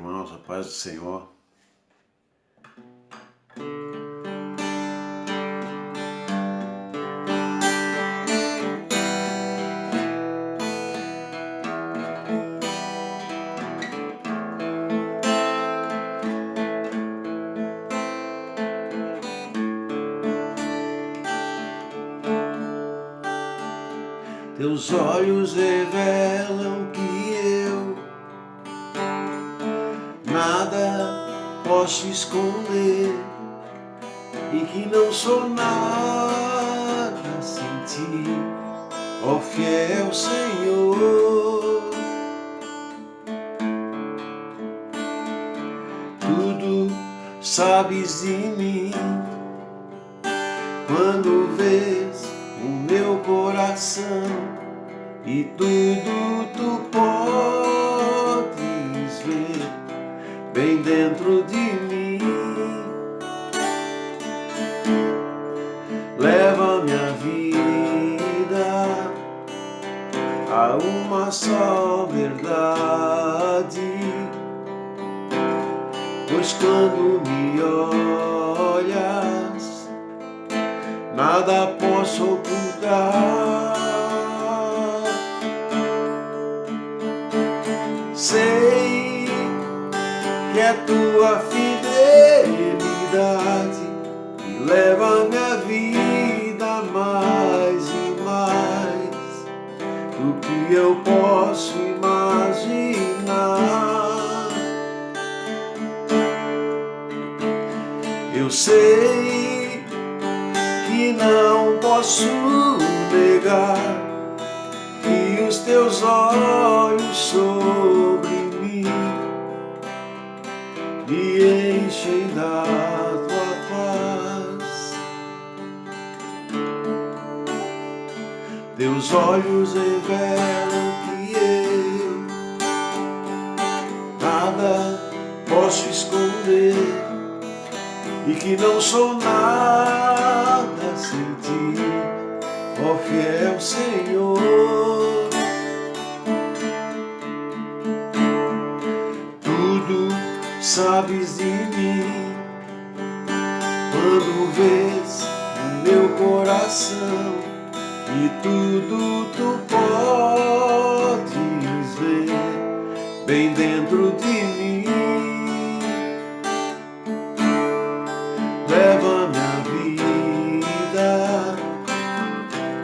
irmãos, a paz do Senhor. Teus olhos revelam que eu nada posso esconder e que não sou nada sem ti, ó fiel Senhor. Tudo sabes de mim quando vês o meu coração e tudo tu podes ver bem dentro de mim. Leva minha vida a uma só verdade, pois quando me olhas nada posso ocultar. Sei que é tua fidelidade que leva minha vida mais e mais do que eu posso imaginar. Eu sei que não posso negar que os teus olhos sobre mim me enchem da tua paz. Teus olhos revelam que eu nada posso esconder e que não sou nada sem ti, ó fiel Senhor. Tudo sabes de mim quando vês o meu coração e tudo tu podes ver bem dentro de mim. Leva minha vida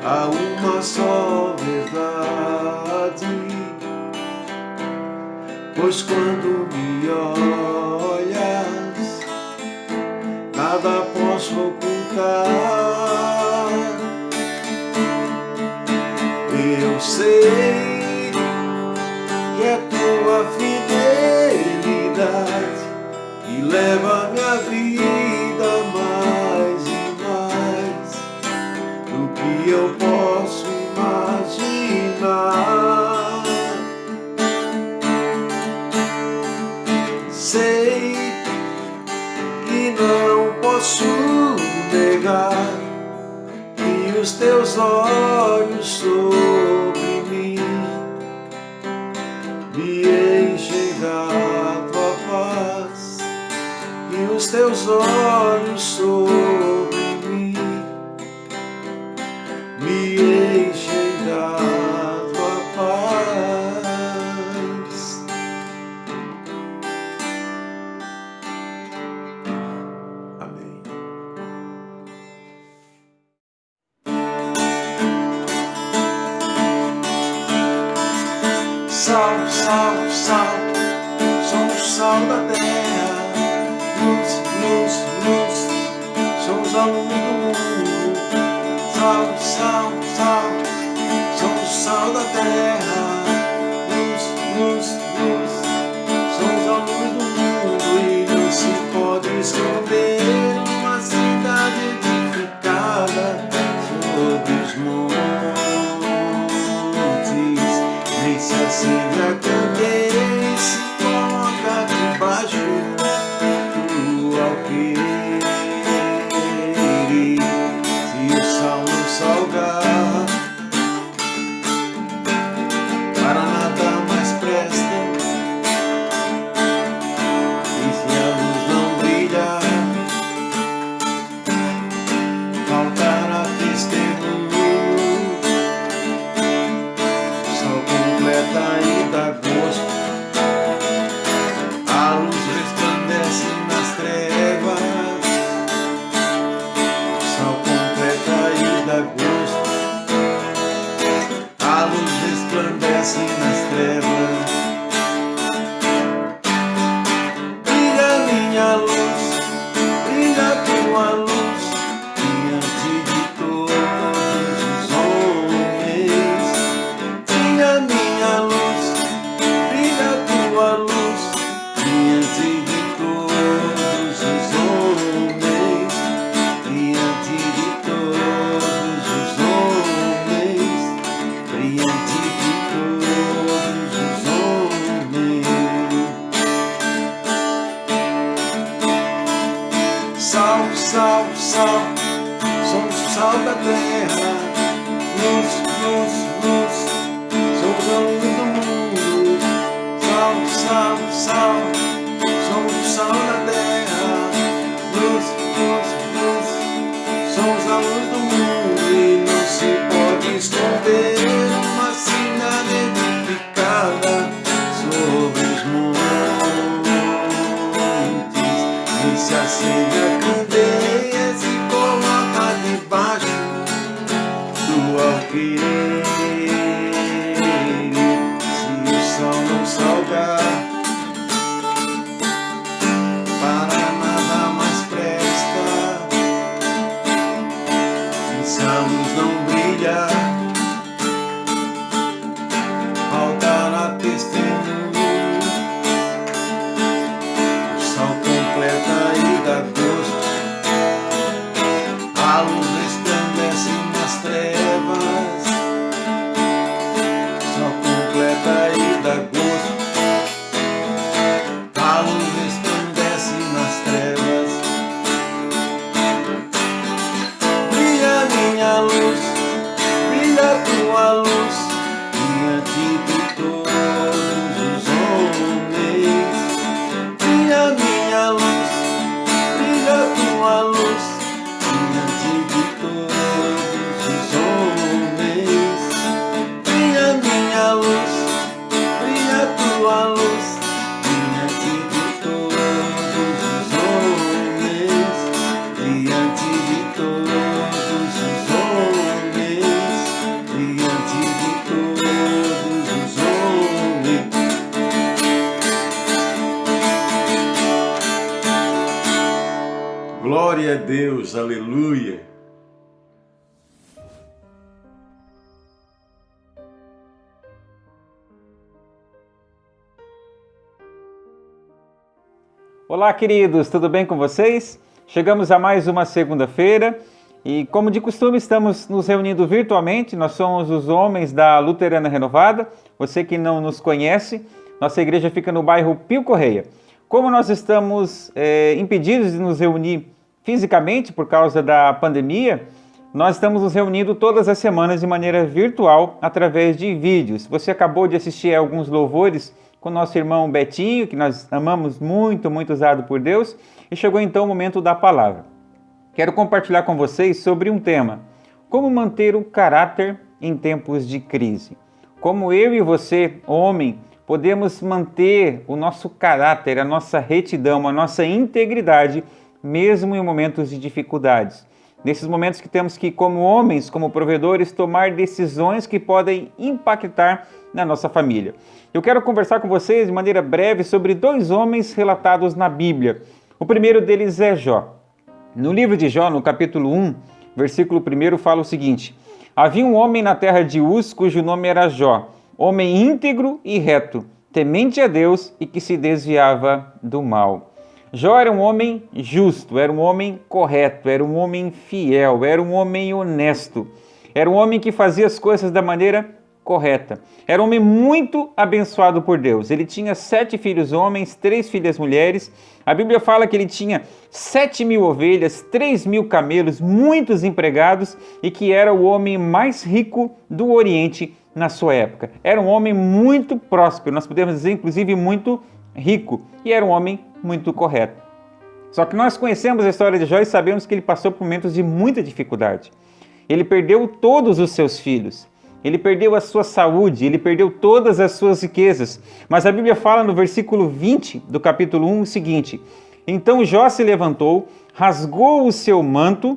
a uma só verdade, pois quando me olhas nada posso ocultar. Eu sei que é tua fidelidade que leva minha vida mais e mais do que eu posso imaginar. Sei que não posso negar que os teus olhos sobre mim me enchem da tua paz, e os teus olhos sobre mim me enchem da tua paz. Amém. Sal, sal, sal, somos sal da terra. Luz, luz, luz, somos a luz do mundo. Sal, sal, sal, somos sal da terra. Luz, luz, luz, somos a luz do mundo. E não se pode esconder uma cidade edificada sobre os montes. Nem se acende a candeia e se coloca debaixo tua luz diante de todos os homens. Brilha minha luz, brilha tua luz diante de todos os homens. Diante de todos os homens. Diante de todos os homens. Sal, sal, sal, somos o sal da terra. Luz, luz, luz, somos a luz do mundo. Sal, sal, sal, somos o sal da terra. Luz, luz, luz, somos a luz do mundo. E não se pode esconder uma cidade edificada sobre os montes. E se acende a candeia, se coloca debaixo do alqueire. Se o sol não salgar, para nada mais presta. E se a luz não brilha, faltará testemunho. O sol completa e dá gosto. A luz resplandece nas trevas. O sol completa e dá gosto. A luz resplandece nas trevas. Brilha minha luz, brilha tua luz diante de todos os homens. Brilha minha luz, brilha tua luz diante de todos os homens. Brilha minha luz, brilha tua luz diante de todos os homens. Diante de todos os homens. Diante de todos os homens. Glória a Deus, aleluia. Olá, queridos, tudo bem com vocês? Chegamos a mais uma segunda-feira e, como de costume, estamos nos reunindo virtualmente. Nós somos os homens da Luterana Renovada. Você que não nos conhece, nossa igreja fica no bairro Pio Correia. Como nós estamos impedidos de nos reunir fisicamente por causa da pandemia, nós estamos nos reunindo todas as semanas de maneira virtual através de vídeos. Você acabou de assistir a alguns louvores com nosso irmão Betinho, que nós amamos muito, muito usado por Deus, e chegou então o momento da palavra. Quero compartilhar com vocês sobre um tema: como manter o caráter em tempos de crise. Como eu e você, homem, podemos manter o nosso caráter, a nossa retidão, a nossa integridade, mesmo em momentos de dificuldades. Nesses momentos que temos que, como homens, como provedores, tomar decisões que podem impactar na nossa família. Eu quero conversar com vocês de maneira breve sobre dois homens relatados na Bíblia. O primeiro deles é Jó. No livro de Jó, no capítulo 1, versículo 1, fala o seguinte: havia um homem na terra de Uz, cujo nome era Jó, homem íntegro e reto, temente a Deus e que se desviava do mal. Jó era um homem justo, era um homem correto, era um homem fiel, era um homem honesto, era um homem que fazia as coisas da maneira correta. Era um homem muito abençoado por Deus. Ele tinha 7 filhos homens, 3 filhas mulheres. A Bíblia fala que ele tinha 7.000 ovelhas, 3.000 camelos, muitos empregados e que era o homem mais rico do Oriente na sua época. Era um homem muito próspero, nós podemos dizer inclusive muito rico, e era um homem muito correto. Só que nós conhecemos a história de Jó e sabemos que ele passou por momentos de muita dificuldade. Ele perdeu todos os seus filhos. Ele perdeu a sua saúde, ele perdeu todas as suas riquezas. Mas a Bíblia fala no versículo 20 do capítulo 1 o seguinte: então Jó se levantou, rasgou o seu manto,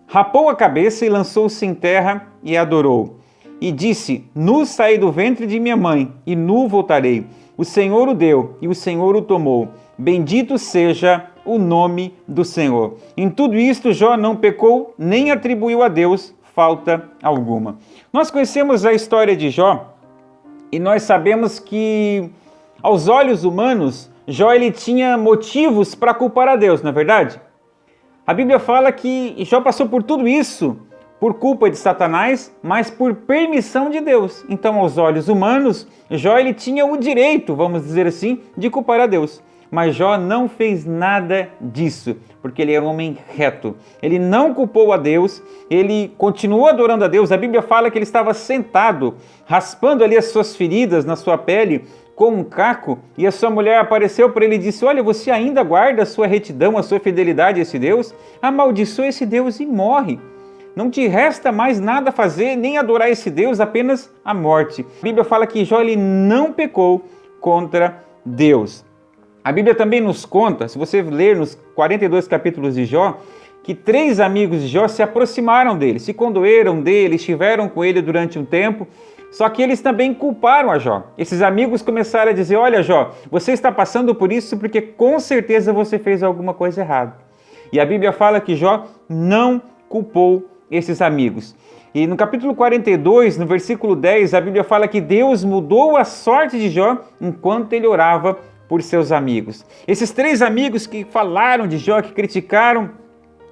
rapou a cabeça e lançou-se em terra e adorou. E disse: nu saí do ventre de minha mãe, e nu voltarei. O Senhor o deu, e o Senhor o tomou. Bendito seja o nome do Senhor. Em tudo isto, Jó não pecou, nem atribuiu a Deus falta alguma. Nós conhecemos a história de Jó e nós sabemos que, aos olhos humanos, Jó ele tinha motivos para culpar a Deus, não é verdade? A Bíblia fala que Jó passou por tudo isso por culpa de Satanás, mas por permissão de Deus. Então, aos olhos humanos, Jó ele tinha o direito, vamos dizer assim, de culpar a Deus. Mas Jó não fez nada disso, porque ele era um homem reto. Ele não culpou a Deus, ele continuou adorando a Deus. A Bíblia fala que ele estava sentado, raspando ali as suas feridas na sua pele com um caco, e a sua mulher apareceu para ele e disse: olha, você ainda guarda a sua retidão, a sua fidelidade a esse Deus? Amaldiçoa esse Deus e morre. Não te resta mais nada a fazer, nem adorar esse Deus, apenas a morte. A Bíblia fala que Jó ele não pecou contra Deus. A Bíblia também nos conta, se você ler nos 42 capítulos de Jó, que 3 amigos de Jó se aproximaram dele, se condoeram dele, estiveram com ele durante um tempo, só que eles também culparam a Jó. Esses amigos começaram a dizer: olha, Jó, você está passando por isso porque com certeza você fez alguma coisa errada. E a Bíblia fala que Jó não culpou esses amigos. E no capítulo 42, no versículo 10, a Bíblia fala que Deus mudou a sorte de Jó enquanto ele orava por seus amigos. Esses 3 amigos que falaram de Jó, que criticaram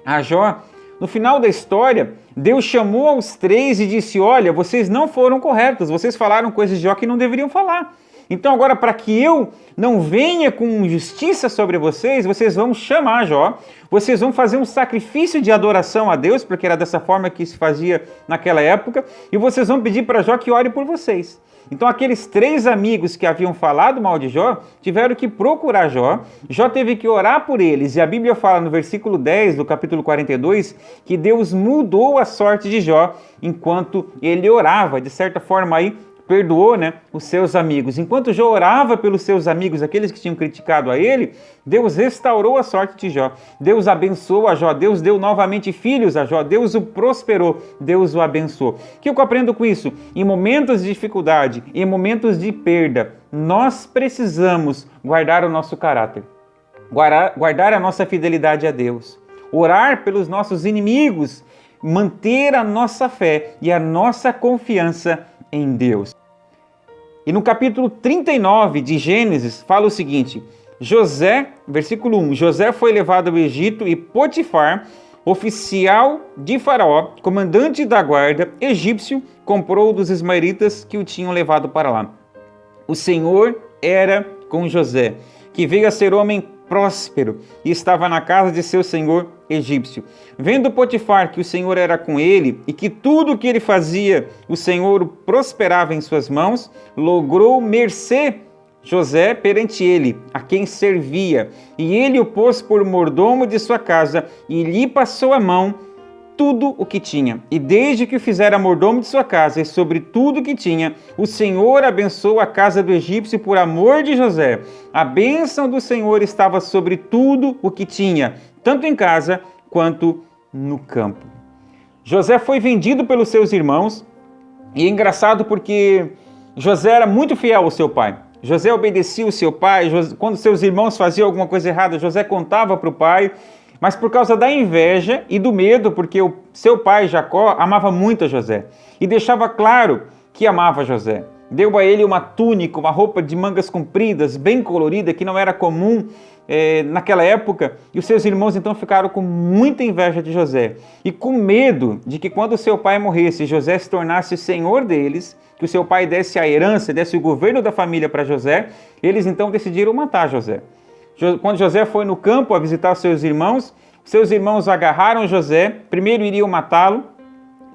a Jó, no final da história, Deus chamou os 3 e disse: olha, vocês não foram corretos, vocês falaram coisas de Jó que não deveriam falar. Então agora, para que eu não venha com justiça sobre vocês, vocês vão chamar Jó, vocês vão fazer um sacrifício de adoração a Deus, porque era dessa forma que se fazia naquela época, e vocês vão pedir para Jó que ore por vocês. Então aqueles 3 amigos que haviam falado mal de Jó, tiveram que procurar Jó, Jó teve que orar por eles, e a Bíblia fala no versículo 10 do capítulo 42, que Deus mudou a sorte de Jó, enquanto ele orava, de certa forma aí, perdoou, os seus amigos. Enquanto Jó orava pelos seus amigos, aqueles que tinham criticado a ele, Deus restaurou a sorte de Jó. Deus abençoou a Jó, Deus deu novamente filhos a Jó, Deus o prosperou, Deus o abençoou. O que eu aprendo com isso? Em momentos de dificuldade, em momentos de perda, nós precisamos guardar o nosso caráter, guardar a nossa fidelidade a Deus, orar pelos nossos inimigos, manter a nossa fé e a nossa confiança em Deus. E no capítulo 39 de Gênesis fala o seguinte: José, versículo 1, José foi levado ao Egito e Potifar, oficial de Faraó, comandante da guarda egípcio, comprou dos ismaelitas que o tinham levado para lá. O Senhor era com José, que veio a ser homem próspero e estava na casa de seu senhor egípcio. Vendo Potifar que o Senhor era com ele e que tudo o que ele fazia, o Senhor prosperava em suas mãos, logrou mercê José perante ele, a quem servia, e ele o pôs por mordomo de sua casa e lhe passou a mão tudo o que tinha. E desde que o fizera mordomo de sua casa e sobre tudo o que tinha, o Senhor abençoou a casa do egípcio por amor de José. A bênção do Senhor estava sobre tudo o que tinha, tanto em casa quanto no campo. José foi vendido pelos seus irmãos, e é engraçado porque José era muito fiel ao seu pai. José obedecia o seu pai. Quando seus irmãos faziam alguma coisa errada, José contava para o pai. Mas por causa da inveja e do medo, porque o seu pai Jacó amava muito a José e deixava claro que amava José. Deu a ele uma túnica, uma roupa de mangas compridas, bem colorida, que não era comum naquela época, e os seus irmãos então ficaram com muita inveja de José e com medo de que quando seu pai morresse, José se tornasse senhor deles, que o seu pai desse a herança, desse o governo da família para José. Eles então decidiram matar José. Quando José foi no campo a visitar seus irmãos agarraram José, primeiro iriam matá-lo,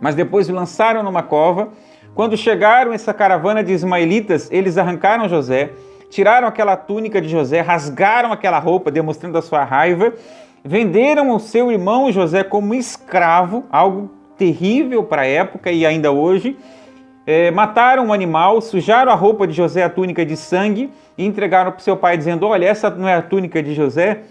mas depois o lançaram numa cova. Quando chegaram essa caravana de ismaelitas, eles arrancaram José, tiraram aquela túnica de José, rasgaram aquela roupa, demonstrando a sua raiva, venderam o seu irmão José como escravo, algo terrível para a época e ainda hoje. Mataram um animal, sujaram a roupa de José, a túnica de sangue, e entregaram para o seu pai dizendo: olha, essa não é a túnica de José.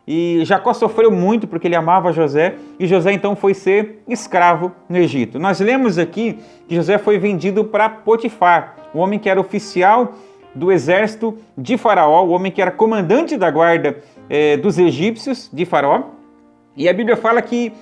E Jacó sofreu muito porque ele amava José, e José então foi ser escravo no Egito. Nós lemos aqui que José foi vendido para Potifar, o homem que era oficial do exército de Faraó, o homem que era comandante da guarda dos egípcios, de Faraó. E a Bíblia fala que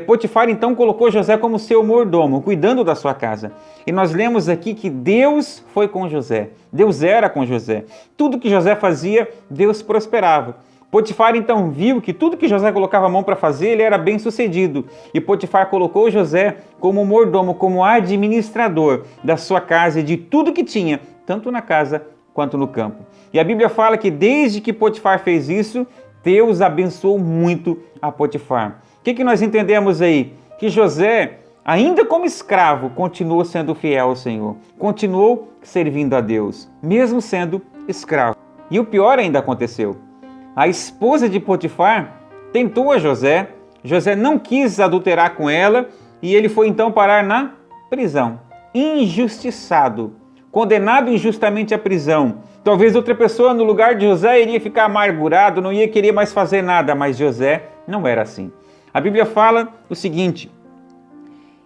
Potifar então colocou José como seu mordomo, cuidando da sua casa. E nós lemos aqui que Deus foi com José, Deus era com José. Tudo que José fazia, Deus prosperava. Potifar então viu que tudo que José colocava a mão para fazer, ele era bem sucedido. E Potifar colocou José como mordomo, como administrador da sua casa e de tudo que tinha, tanto na casa quanto no campo. E a Bíblia fala que desde que Potifar fez isso, Deus abençoou muito a Potifar. O que nós entendemos aí? Que José, ainda como escravo, continuou sendo fiel ao Senhor, continuou servindo a Deus, mesmo sendo escravo. E o pior ainda aconteceu. A esposa de Potifar tentou a José, José não quis adulterar com ela e ele foi então parar na prisão, injustiçado, condenado injustamente à prisão. Talvez outra pessoa no lugar de José iria ficar amargurado, não ia querer mais fazer nada, mas José não era assim. A Bíblia fala o seguinte: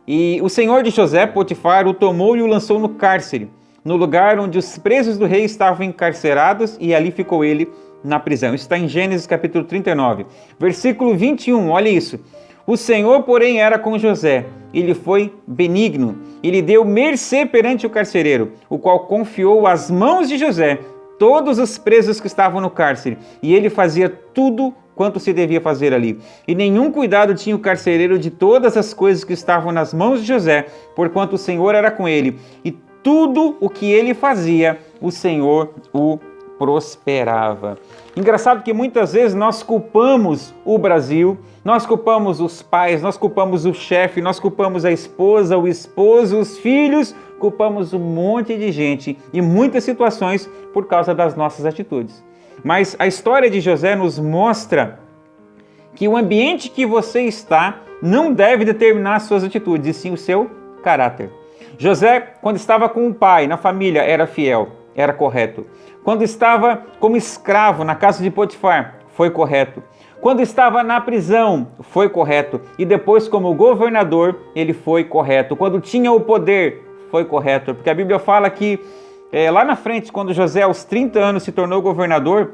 e o senhor de José, Potifar, o tomou e o lançou no cárcere, no lugar onde os presos do rei estavam encarcerados, e ali ficou ele na prisão. Isso está em Gênesis capítulo 39, versículo 21, olha isso. O Senhor, porém, era com José, e lhe foi benigno, e lhe deu mercê perante o carcereiro, o qual confiou às mãos de José todos os presos que estavam no cárcere, e ele fazia tudo quanto se devia fazer ali. E nenhum cuidado tinha o carcereiro de todas as coisas que estavam nas mãos de José, porquanto o Senhor era com ele, e tudo o que ele fazia, o Senhor o prosperava. Engraçado que muitas vezes nós culpamos o Brasil, nós culpamos os pais, nós culpamos o chefe, nós culpamos a esposa, o esposo, os filhos, culpamos um monte de gente e muitas situações por causa das nossas atitudes. Mas a história de José nos mostra que o ambiente que você está não deve determinar as suas atitudes, e sim o seu caráter. José, quando estava com o pai, na família, era fiel, era correto. Quando estava como escravo na casa de Potifar, foi correto. Quando estava na prisão, foi correto. E depois, como governador, ele foi correto. Quando tinha o poder, foi correto. Porque a Bíblia fala que lá na frente, quando José, aos 30 anos, se tornou governador,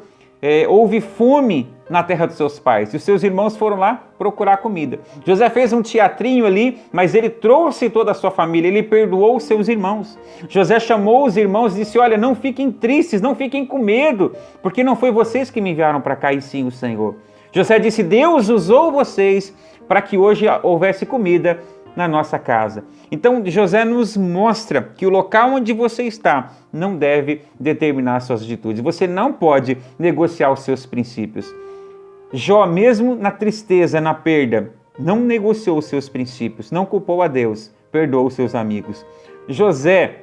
houve fome na terra dos seus pais, e os seus irmãos foram lá procurar comida. José fez um teatrinho ali, mas ele trouxe toda a sua família, ele perdoou os seus irmãos. José chamou os irmãos e disse: olha, não fiquem tristes, não fiquem com medo, porque não foi vocês que me enviaram para cá, e sim o Senhor. José disse: Deus usou vocês para que hoje houvesse comida na nossa casa. Então José nos mostra que o local onde você está não deve determinar suas atitudes. Você não pode negociar os seus princípios. Jó, mesmo na tristeza, na perda, não negociou os seus princípios, não culpou a Deus, perdoou os seus amigos. José,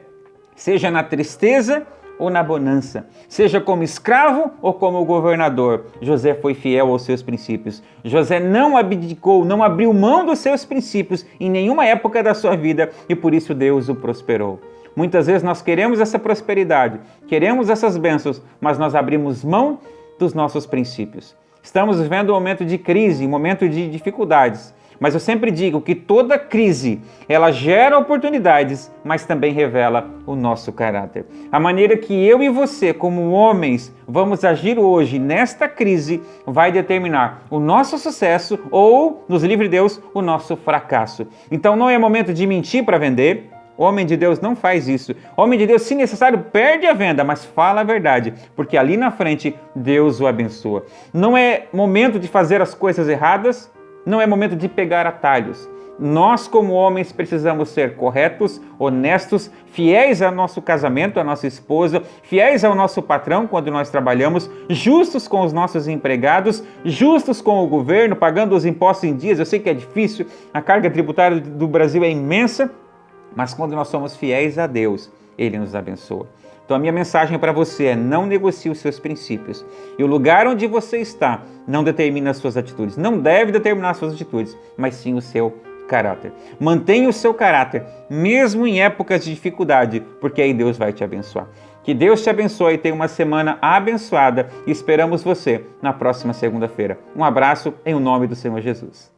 seja na tristeza ou na bonança, seja como escravo ou como governador, José foi fiel aos seus princípios. José não abdicou, não abriu mão dos seus princípios em nenhuma época da sua vida, e por isso Deus o prosperou. Muitas vezes nós queremos essa prosperidade, queremos essas bênçãos, mas nós abrimos mão dos nossos princípios. Estamos vivendo um momento de crise, um momento de dificuldades. Mas eu sempre digo que toda crise, ela gera oportunidades, mas também revela o nosso caráter. A maneira que eu e você, como homens, vamos agir hoje nesta crise, vai determinar o nosso sucesso ou, nos livre Deus, o nosso fracasso. Então não é momento de mentir para vender. Homem de Deus não faz isso. Homem de Deus, se necessário, perde a venda, mas fala a verdade, porque ali na frente Deus o abençoa. Não é momento de fazer as coisas erradas, não é momento de pegar atalhos. Nós, como homens, precisamos ser corretos, honestos, fiéis ao nosso casamento, à nossa esposa, fiéis ao nosso patrão quando nós trabalhamos, justos com os nossos empregados, justos com o governo, pagando os impostos em dias. Eu sei que é difícil, a carga tributária do Brasil é imensa, mas quando nós somos fiéis a Deus, Ele nos abençoa. Então a minha mensagem para você é: não negocie os seus princípios. E o lugar onde você está não determina as suas atitudes. Não deve determinar as suas atitudes, mas sim o seu caráter. Mantenha o seu caráter, mesmo em épocas de dificuldade, porque aí Deus vai te abençoar. Que Deus te abençoe e tenha uma semana abençoada. E esperamos você na próxima segunda-feira. Um abraço em nome do Senhor Jesus.